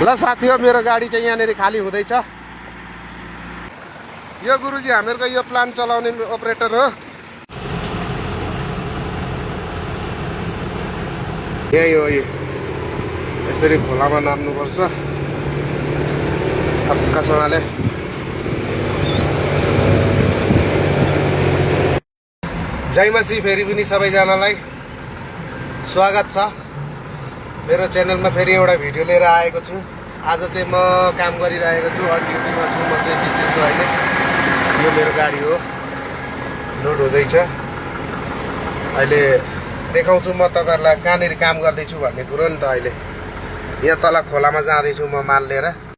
ल साथी हो, मेरो गाडी चाहिँ यहाँनिर खाली हुँदैछ। यो गुरुजी हामीहरूको यो प्लान्ट चलाउने अपरेटर हो। यही हो, यसरी खोलामा नाम्नुपर्छ हक्कासँगले। जय मसी फेरि पनि सबैजनालाई स्वागत छ। मेरो च्यानलमा फेरि एउटा भिडियो लिएर आएको छु। आज चाहिँ म काम गरिरहेको छु, अन ड्युटीमा छु। म चाहिँ बिजनेसको अहिले यो मेरो गाडी हो, लोड हुँदैछ। अहिले देखाउँछु म तपाईँहरूलाई कहाँनिर काम गर्दैछु भन्ने कुरो नि त। अहिले यहाँ तल खोलामा जाँदैछु म माल लिएर।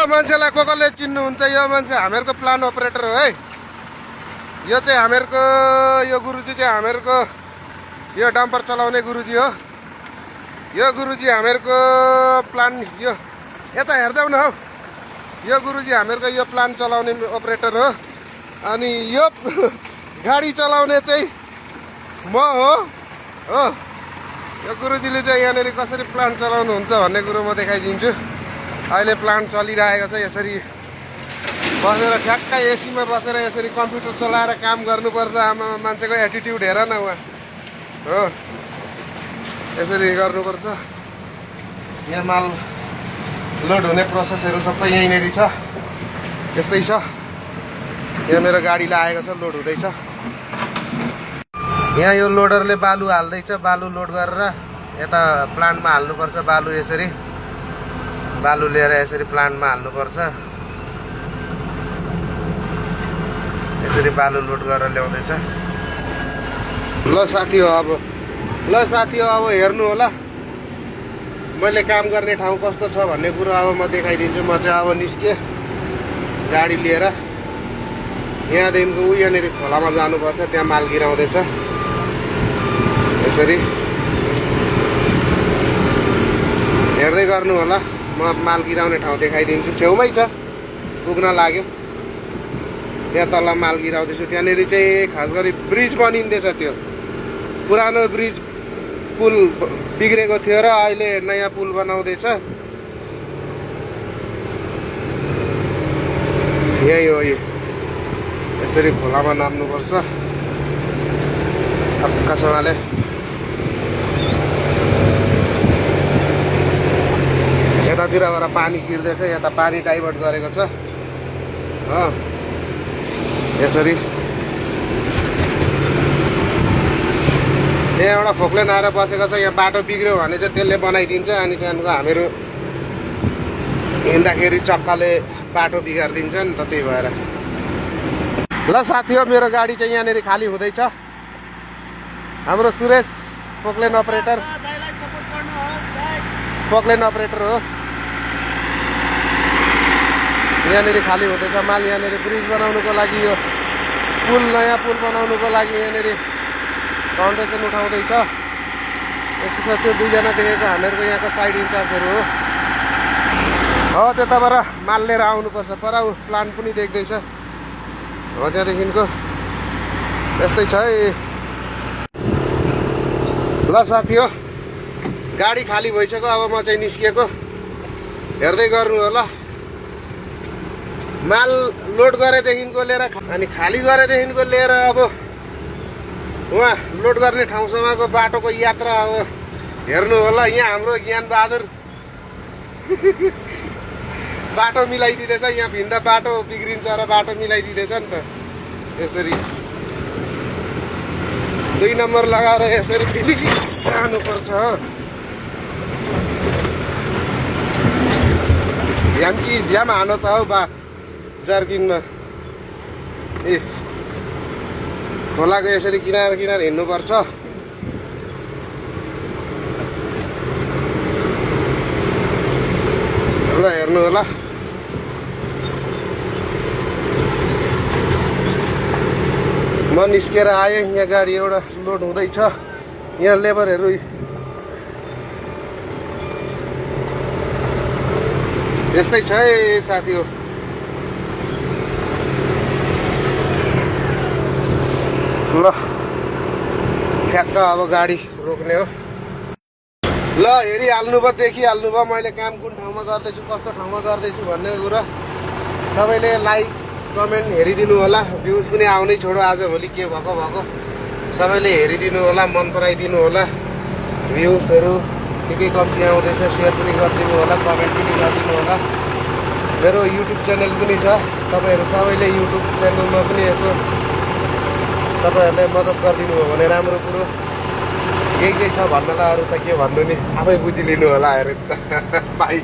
मान्छेलाई कसले चिन्नुहुन्छ, यो मान्छे हामीहरूको प्लान्ट अपरेटर हो है। यो चाहिँ हामीहरूको यो गुरुजी चाहिँ हामीहरूको यो डम्पर चलाउने गुरुजी हो। यो गुरुजी हामीहरूको प्लान्ट यो यता हेर्दै न हौ। यो गुरुजी हामीहरूको यो प्लान्ट चलाउने अपरेटर हो। अनि यो गाडी चलाउने चाहिँ म हो। यो गुरुजीले चाहिँ यहाँनिर कसरी प्लान्ट चलाउनुहुन्छ भन्ने कुरो म देखाइदिन्छु। अहिले प्लान्ट चलिरहेको छ। यसरी बसेर ठ्याक्कै एसीमा बसेर यसरी कम्प्युटर चलाएर काम गर्नुपर्छ। आमा मान्छेको एटिट्युड हेर न उहाँ हो। यसरी गर्नुपर्छ। यहाँ माल लोड हुने प्रोसेसहरू सबै यहीँनिर छ। यस्तै छ। यहाँ मेरो गाडी लागेको छ, लोड हुँदैछ। यहाँ यो लोडरले बालु हाल्दैछ। बालु लोड गरेर यता प्लान्टमा हाल्नुपर्छ। बालु यसरी बालु लिएर यसरी प्लान्टमा हाल्नुपर्छ। यसरी बालु लोड गरेर ल्याउँदैछ। ल साथी हो अब हेर्नु होला मैले काम गर्ने ठाउँ कस्तो छ भन्ने कुरो अब म देखाइदिन्छु। म चाहिँ अब निस्केँ गाडी लिएर। यहाँदेखिको यहाँनिर खोलामा जानुपर्छ, त्यहाँ माल गिराउँदैछ। यसरी हेर्दै गर्नु होला। म माल गिराउने ठाउँ देखाइदिन्छु। छेउमै छ, पुग्न लाग्यो। त्यहाँ तल माल गिराउँदैछु। त्यहाँनिर चाहिँ खास गरी ब्रिज बनिँदैछ। त्यो पुरानो ब्रिज पुल बिग्रेको थियो र अहिले नयाँ पुल बनाउँदैछ। यही हो, यसरी खोलामा नाम्नुपर्छ हक्कासँगले। यतातिरबाट पानी गिर्दैछ, यता पानी डाइभर्ट गरेको छ। यसरी यहाँ एउटा फोक्लेन आएर बसेको छ। यहाँ बाटो बिग्रियो भने चाहिँ त्यसले बनाइदिन्छ। अनि त्यहाँदेखिको हामीहरू हिँड्दाखेरि चक्काले बाटो बिगारिदिन्छ नि त, त्यही भएर। ल साथी हो, मेरो गाडी चाहिँ यहाँनिर खाली हुँदैछ। हाम्रो सुरेश फोक्लेन अपरेटर हो। यहाँनिर खाली हुँदैछ माल। यहाँनिर ब्रिज बनाउनुको लागि, यो पुल नयाँ पुल बनाउनुको लागि यहाँनिर फाउन्डेसन उठाउँदैछ। यस्तो छ। त्यो दुईजना देखेको हामीहरूको यहाँको साइड इन्चार्जहरू हो। त्यताबाट माल लिएर आउनुपर्छ। पर प्लान्ट पनि देख्दैछ हो त्यहाँदेखिको। यस्तै छ है। ल साथी हो, गाडी खाली भइसक्यो। अब म चाहिँ निस्किएको। हेर्दै गर्नु होला। माल लोड गरेदेखिको लिएर अनि खाली गरेदेखिको लिएर अब उहाँ लोड गर्ने ठाउँसम्मको बाटोको यात्रा अब हेर्नु होला। यहाँ हाम्रो ज्ञानबहादुर बाटो मिलाइदिँदैछ। यहाँ भिन्दा बाटो बिग्रिन्छ र बाटो मिलाइदिँदैछ नि त। यसरी 2 नम्बर लगाएर यसरी फेरि जानुपर्छ। झ्याम हानो त हौ बा जर्किनमा। खोलाको यसरी किनार हिँड्नुपर्छ। ल हेर्नु होला। म म निस्केर आएँ, यहाँ गाडी एउटा लोड हुँदैछ। यहाँ लेबरहरू यस्तै छ है साथी हो। ल ठ्याक्क अब गाडी रोक्ने हो। ल हेरिहाल्नु भयो, देखिहाल्नु भयो मैले काम कुन ठाउँमा गर्दैछु, कस्तो ठाउँमा गर्दैछु भन्ने कुरा। सबैले लाइक कमेन्ट हेरिदिनु होला। भ्युज पनि आउनै छोडो, आजभोलि के भएको भएको। सबैले हेरिदिनु होला, मन पराइदिनु होला। भ्युजहरू निकै कम्ती आउँदैछ, सेयर पनि गरिदिनु होला, कमेन्ट पनि गरिदिनु होला। मेरो युट्युब च्यानल पनि छ, तपाईँहरू सबैले युट्युब च्यानलमा पनि यसो तपाईँहरूले मद्दत गरिदिनु हो भने राम्रो कुरो। यही छ भन्नलाई, अरू त के भन्नु नि, आफै बुझिलिनु होला। हेर बाई।